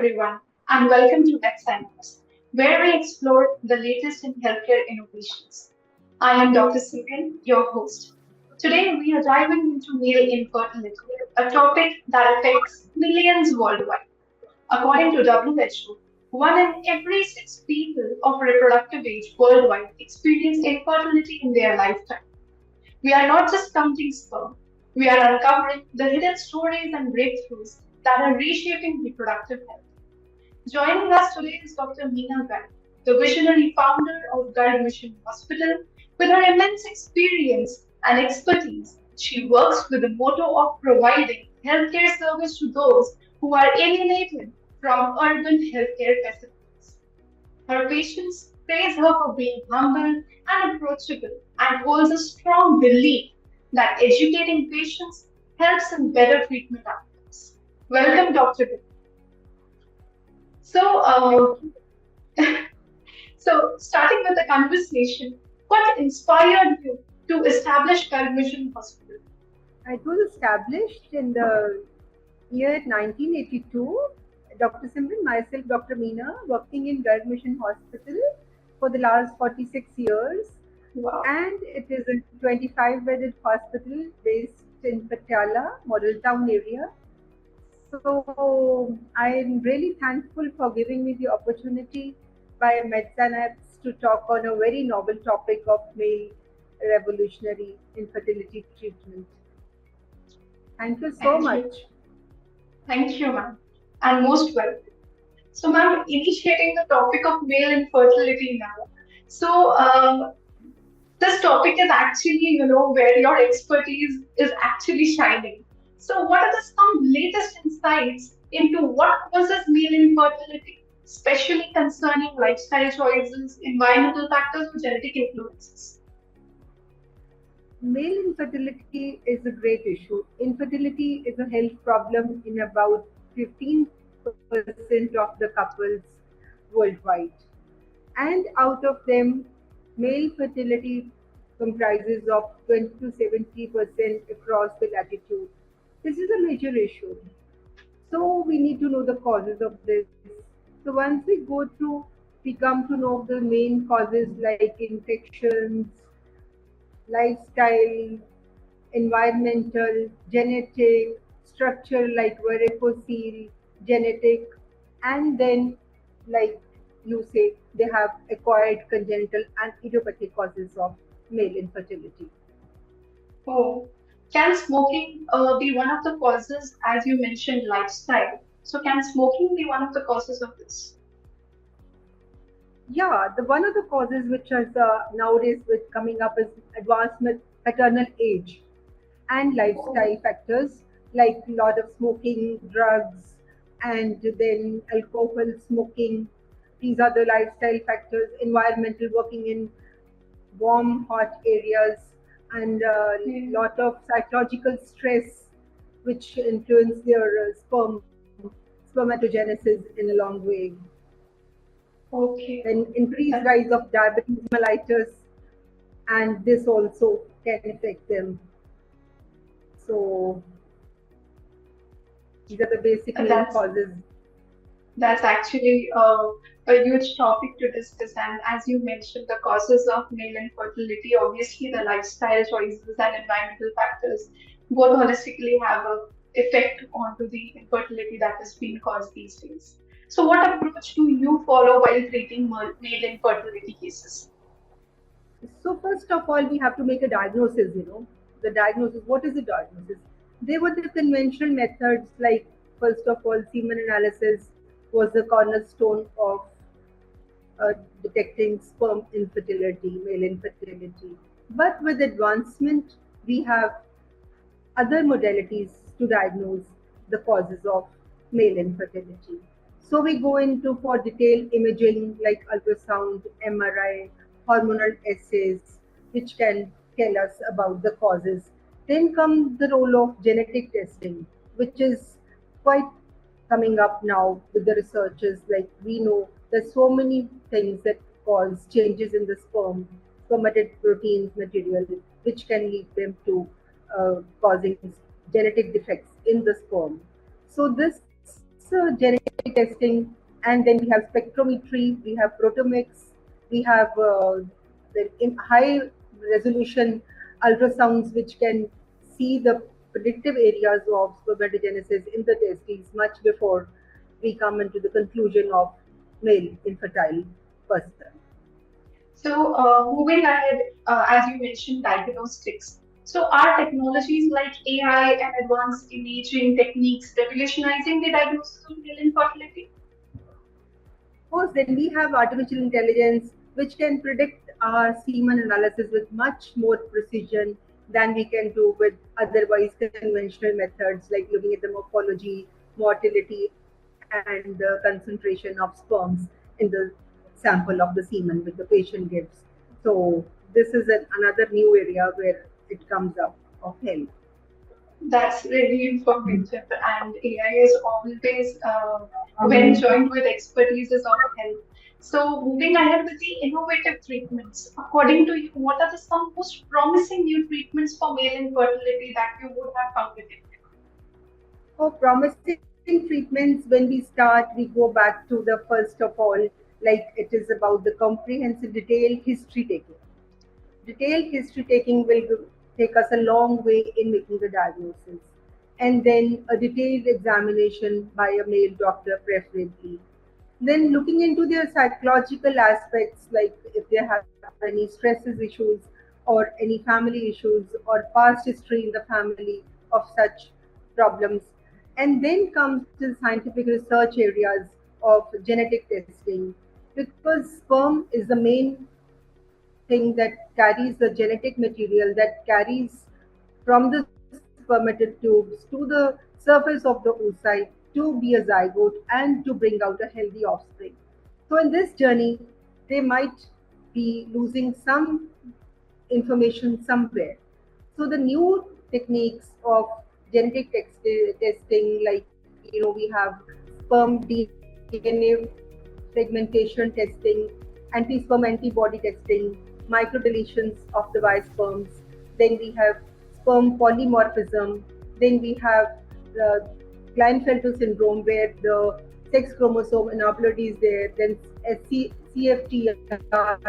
everyone, and welcome to MedSynapse, where we explore the latest in healthcare innovations. I am Dr. Simran, your host. Today, we are diving into male infertility, a topic that affects millions worldwide. According to WHO, one in every six people of reproductive age worldwide experience infertility in their lifetime. We are not just counting sperm, we are uncovering the hidden stories and breakthroughs that are reshaping reproductive health. Joining us today is Dr. Meena Garg, the visionary founder of Garg Mission Hospital. With her immense experience and expertise, she works with the motto of providing healthcare service to those who are alienated from urban healthcare facilities. Her patients praise her for being humble and approachable and holds a strong belief that educating patients helps in better treatment outcomes. Welcome, Dr. Garg. So, Thank uh, you. so starting with the conversation, what inspired you to establish Garg Mission Hospital? It was established in the year 1982. Dr. Simran, myself, Dr. Meena, working in Garg Mission Hospital for the last 46 years. Wow. And it is a 25-bedded hospital based in Patiala, Model Town area. So I'm really thankful for giving me the opportunity by MedSynapse to talk on a very novel topic of male revolutionary infertility treatment. Thank you so Thank you. much. Thank you, ma'am. And most welcome. So, ma'am, initiating the topic of male infertility now. So, this topic is actually, where your expertise is actually shining. So, what are some latest insights into what causes male infertility, especially concerning lifestyle choices, environmental factors, or genetic influences? Male infertility is a great issue. Infertility is a health problem in about 15% of the couples worldwide. And out of them, male fertility comprises of 20 to 70% across the latitude. This is a major issue. So we need to know the causes of this. So once we go through, we come to know the main causes like infections, lifestyle, environmental, genetic, structure like varicocele, genetic, and then, like you say, they have acquired congenital and idiopathic causes of male infertility. Oh, can smoking be one of the causes, as you mentioned, lifestyle? So, can smoking be one of the causes of this? Yeah, the one of the causes which is nowadays with coming up is advanced maternal age and Oh, lifestyle factors like a lot of smoking, drugs, and then alcohol smoking. These are the lifestyle factors, environmental working in warm, hot areas, and a yeah. lot of psychological stress which influence their spermatogenesis in a long way. Okay. Then increased That, rise of diabetes mellitus, and this also can affect them. So these are the basic main that's causes. That's actually a huge topic to discuss. And as you mentioned, the causes of male infertility, obviously the lifestyle choices and environmental factors both holistically have a effect onto the infertility that is being caused these days. So, what approach do you follow while treating male infertility cases? So first of all, we have to make a diagnosis. The diagnosis. What is the diagnosis? They were the conventional methods like first of all, semen analysis was the cornerstone of detecting sperm infertility, male infertility. But with advancement, we have other modalities to diagnose the causes of male infertility. So we go into for detailed imaging like ultrasound, MRI, hormonal assays, which can tell us about the causes. Then comes the role of genetic testing, which is quite coming up now with the researchers. Like we know there's so many things that cause changes in the spermatic proteins material, which can lead them to causing genetic defects in the sperm. So this genetic testing, and then we have spectrometry, we have proteomics, we have the high resolution ultrasounds which can see the predictive areas of spermatogenesis in the testes much before we come into the conclusion of male infertile person. So, moving ahead, as you mentioned, diagnostics. So, are technologies like AI and advanced imaging techniques revolutionizing the diagnosis of male infertility? Of course, then we have artificial intelligence which can predict our semen analysis with much more precision than we can do with otherwise conventional methods like looking at the morphology, motility, and the concentration of sperms in the sample of the semen which the patient gives. So, this is another new area where it comes up of help. That's really informative, and AI is always, when joined with expertise, is of help. So, moving ahead with the innovative treatments, according to you, what are the some most promising new treatments for male infertility that you would have found effective? For promising treatments, when we start, we go back to the first of all, like it is about the comprehensive detailed history taking. Detailed history taking will take us a long way in making the diagnosis. And then a detailed examination by a male doctor, preferably. Then looking into their psychological aspects, like if they have any stresses issues or any family issues or past history in the family of such problems. And then comes to the scientific research areas of genetic testing, because sperm is the main thing that carries the genetic material that carries from the spermated tubes to the surface of the oocyte to be a zygote and to bring out a healthy offspring. So, in this journey, they might be losing some information somewhere. So, the new techniques of genetic testing, like we have sperm DNA fragmentation testing, anti-sperm antibody testing, microdeletions of the Y sperms. Then we have sperm polymorphism. Then we have the Klinefelter syndrome where the sex chromosome inability is there. Then CFTR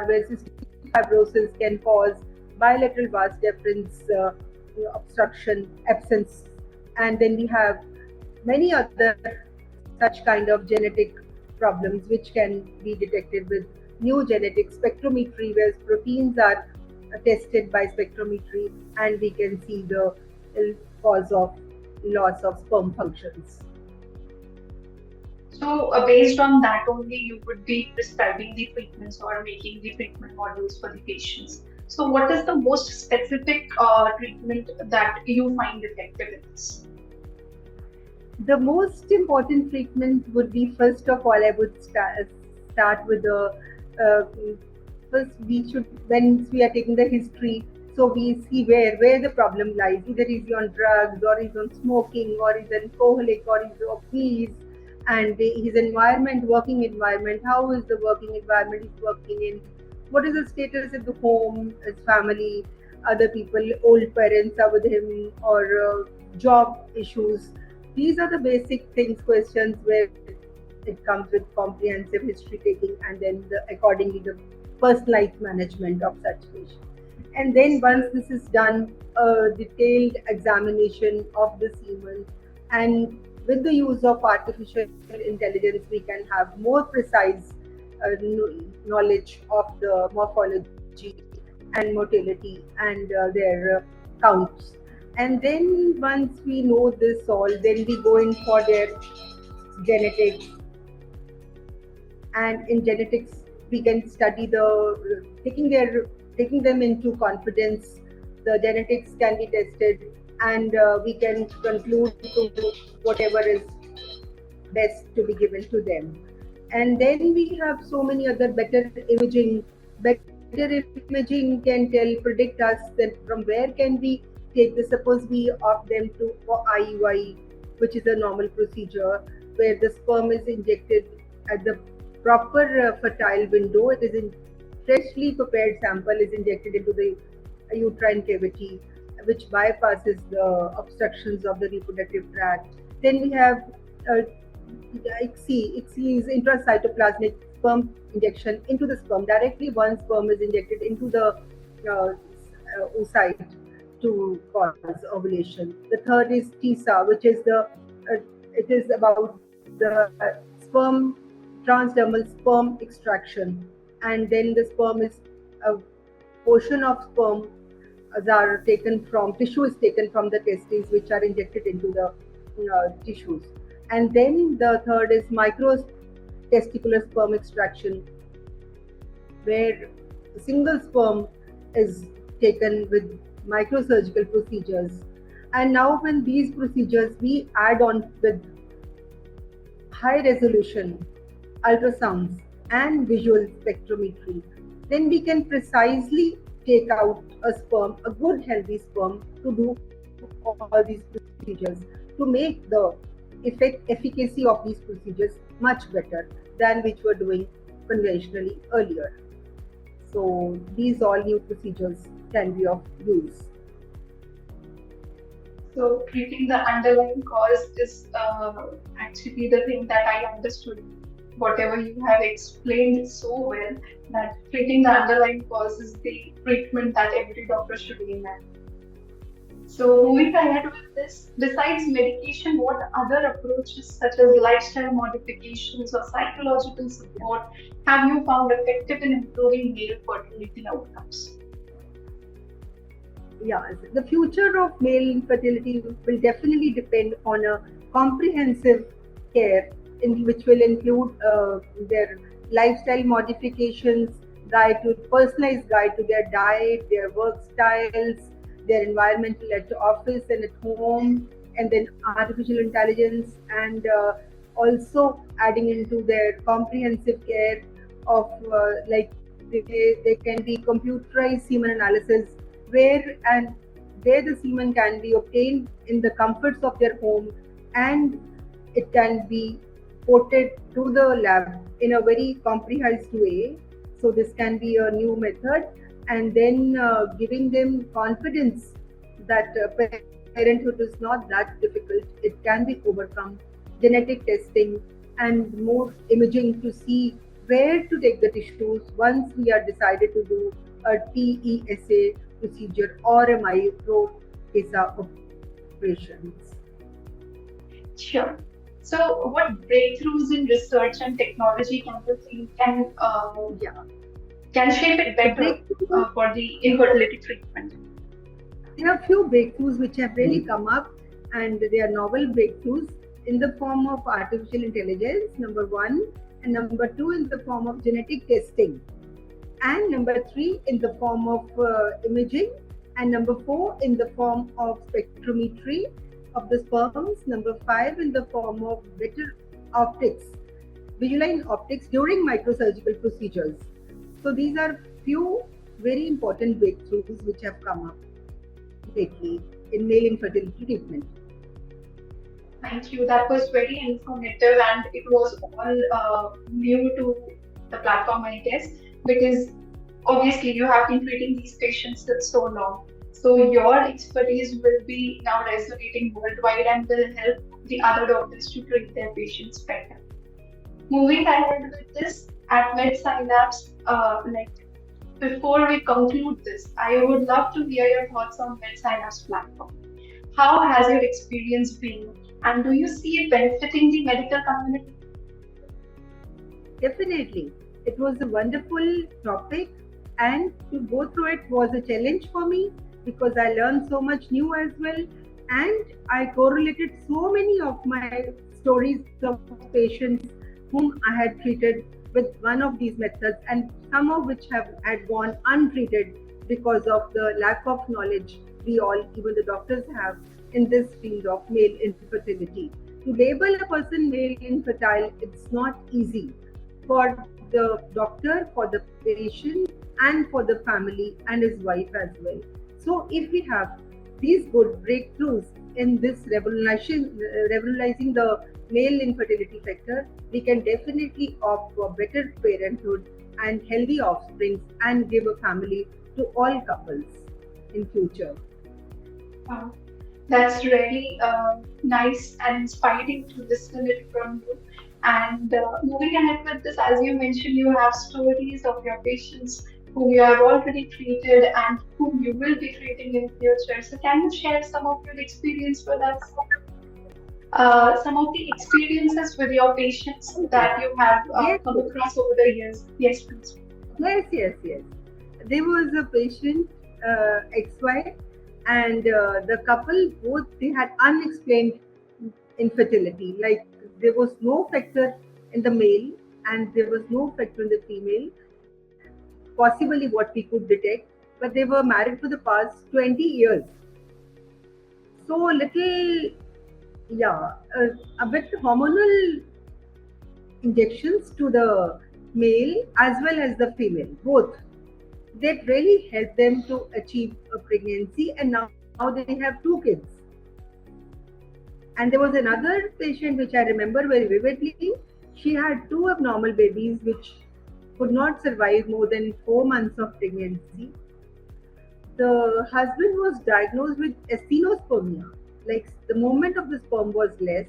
where cystic fibrosis can cause bilateral vas deferens obstruction, absence. And then we have many other such kind of genetic problems which can be detected with new genetic spectrometry, where proteins are tested by spectrometry and we can see the cause of loss of sperm functions. So, based on that only, you would be prescribing the treatments or making the treatment models for the patients. So, what is the most specific treatment that you find effective in this? The most important treatment would be, first of all, I would start with the uh, first we should, when we are taking the history, so we see where the problem lies. Either he's on drugs or he's on smoking or he's an alcoholic or he's obese, and his environment, working environment, how is the working environment he's working in, what is the status at the home, his family, other people, old parents are with him, or job issues. These are the basic things, questions where it comes with comprehensive history taking, and then accordingly the personalized management of such patient. And then once this is done, a detailed examination of the semen, and with the use of artificial intelligence, we can have more precise knowledge of the morphology and motility and their counts. And then once we know this all, then we go in for their genetics. And in genetics, we can study the taking them into confidence. The genetics can be tested, and we can conclude to whatever is best to be given to them. And then we have so many other better imaging. Better imaging can predict us that from where can we take the, suppose we opt them to for IUI, which is a normal procedure where the sperm is injected at the proper fertile window. It is in freshly prepared sample is injected into the uterine cavity, which bypasses the obstructions of the reproductive tract. Then we have uh, ICSI is intracytoplasmic sperm injection into the sperm. Directly one sperm is injected into the oocyte to cause ovulation. The third is TISA, which is it is about the sperm transdermal sperm extraction, and then the sperm is a portion of sperm are taken from tissue is taken from the testes, which are injected into the tissues. And then the third is micro testicular sperm extraction, where a single sperm is taken with microsurgical procedures. And now, when these procedures we add on with high resolution ultrasounds and visual spectrometry, then we can precisely take out a sperm, a good healthy sperm, to do all these procedures, to make the efficacy of these procedures much better than which were doing conventionally earlier. So these all new procedures can be of use. So treating the underlying cause is actually the thing that I understood. Whatever you have explained so well, that treating the underlying cause is the treatment that every doctor should aim at. So moving ahead with this, besides medication, what other approaches such as lifestyle modifications or psychological support have you found effective in improving male fertility outcomes? Yeah, the future of male infertility will definitely depend on a comprehensive care in which will include their lifestyle modifications, personalized guide to their diet, their work styles, their environmental at office and at home, and then artificial intelligence, and also adding into their comprehensive care of like they can be computerized semen analysis, where and where the semen can be obtained in the comforts of their home, and it can be ported to the lab in a very comprehensive way. So this can be a new method, and then giving them confidence that parenthood is not that difficult. It can be overcome. Genetic testing and more imaging to see where to take the tissues once we are decided to do a TESA procedure or a micro TESA operations. Sure. So, what breakthroughs in research and technology can you think can shape it better for the infertility treatment? There are few breakthroughs which have really come up, and they are novel breakthroughs in the form of artificial intelligence, number one, and number two in the form of genetic testing, and number three in the form of imaging, and number four in the form of spectrometry of the sperms, number five in the form of better optics, visualizing optics during microsurgical procedures. So these are few very important breakthroughs which have come up lately in male infertility treatment. Thank you. That was very informative, and it was all new to the platform, I guess, because obviously you have been treating these patients for so long. So your expertise will be now resonating worldwide and will help the other doctors to treat their patients better. Moving ahead with this, at MedSynapse, before we conclude this, I would love to hear your thoughts on MedSynapse platform. How has your experience been, and do you see it benefiting the medical community? Definitely. It was a wonderful topic, and to go through it was a challenge for me because I learned so much new as well, and I correlated so many of my stories of patients whom I had treated with one of these methods, and some of which had gone untreated because of the lack of knowledge we all, even the doctors, have in this field of male infertility. To label a person male infertile, it's not easy for the doctor, for the patient, and for the family and his wife as well. So if we have these good breakthroughs in this revolutionizing the male infertility sector, we can definitely opt for better parenthood and healthy offspring and give a family to all couples in future. Wow. That's really nice and inspiring to listen it from you. And moving ahead with this, as you mentioned, you have stories of your patients whom you have already treated and whom you will be treating in future. So can you share some of your experience with us? Some of the experiences with your patients that you have Yes, come yes, across over the years. Yes, please. yes. There was a patient, ex-wife, and the couple both they had unexplained infertility. Like there was no factor in the male and there was no factor in the female. Possibly what we could detect, but they were married for the past 20 years. So little, yeah, a bit hormonal injections to the male as well as the female, both. That really helped them to achieve a pregnancy, and now they have two kids. And there was another patient which I remember very vividly. She had two abnormal babies which could not survive more than 4 months of pregnancy. The husband was diagnosed with astenospermia, like the movement of the sperm was less,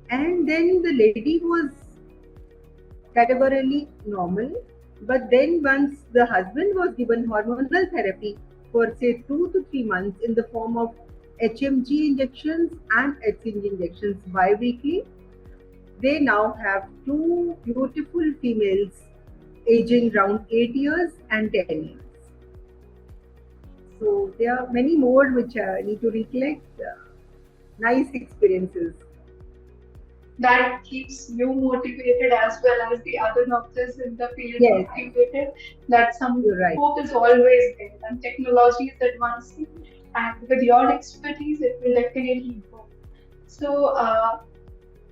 and then the lady was categorically normal. But then, once the husband was given hormonal therapy for say 2 to 3 months in the form of HMG injections and HCG injections bi-weekly, they now have two beautiful females aging around 8 years and 10 years. So there are many more which I need to recollect. Nice experiences. That keeps you motivated as well as the other doctors in the field Yes, motivated. That some you're right. hope is always there, and technology is advancing, and with your expertise, it will definitely grow. So,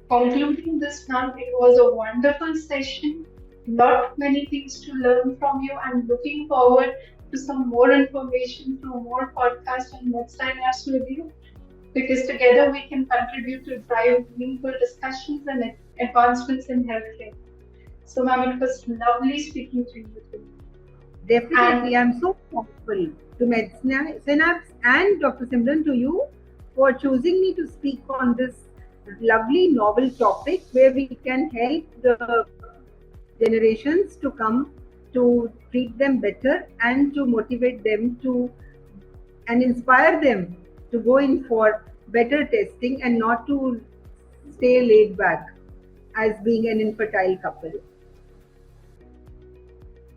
concluding this, ma'am, it was a wonderful session. Lot many things to learn from you, and looking forward to some more information through more podcasts and MedSynapse with you, because together we can contribute to drive meaningful discussions and advancements in healthcare. So, ma'am, it was lovely speaking to you today. Definitely, And I'm so thankful to MedSynapse and Dr. Simran to you for choosing me to speak on this lovely novel topic where we can help the generations to come to treat them better and to motivate them to and inspire them to go in for better testing and not to stay laid back as being an infertile couple.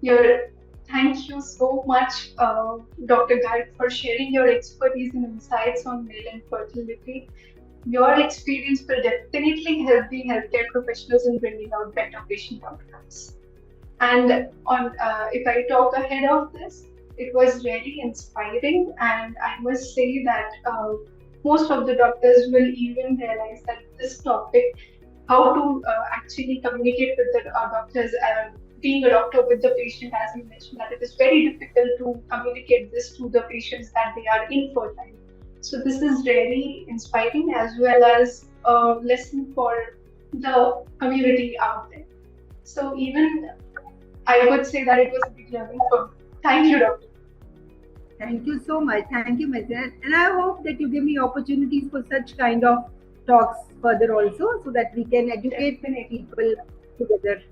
your thank you so much, Dr. Garg, for sharing your expertise and insights on male infertility. Your experience will definitely help the healthcare professionals in bringing out better patient outcomes. And on, if I talk ahead of this, it was really inspiring, and I must say that most of the doctors will even realize that this topic, how to actually communicate with the doctors, being a doctor with the patient, as you mentioned, that it is very difficult to communicate this to the patients that they are infertile. So this is really inspiring as well as a lesson for the community out there. So even I would say that it was a big learning for me. Thank you, doctor. Thank you so much. Thank you, Megan. And I hope that you give me opportunities for such kind of talks further also so that we can educate Definitely. people together.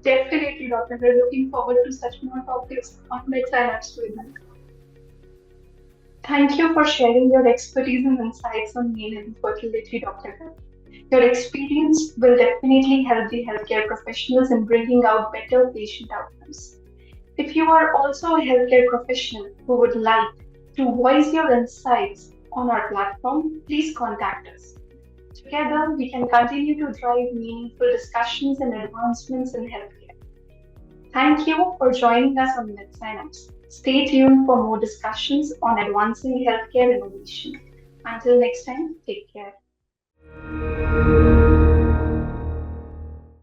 Definitely, doctor. We're looking forward to such more topics on MedSynapse with you. Thank you for sharing your expertise and insights on male infertility, Dr. Garg. Your experience will definitely help the healthcare professionals in bringing out better patient outcomes. If you are also a healthcare professional who would like to voice your insights on our platform, please contact us. Together, we can continue to drive meaningful discussions and advancements in healthcare. Thank you for joining us on MedSynapse. Stay tuned for more discussions on advancing healthcare innovation. Until next time, take care.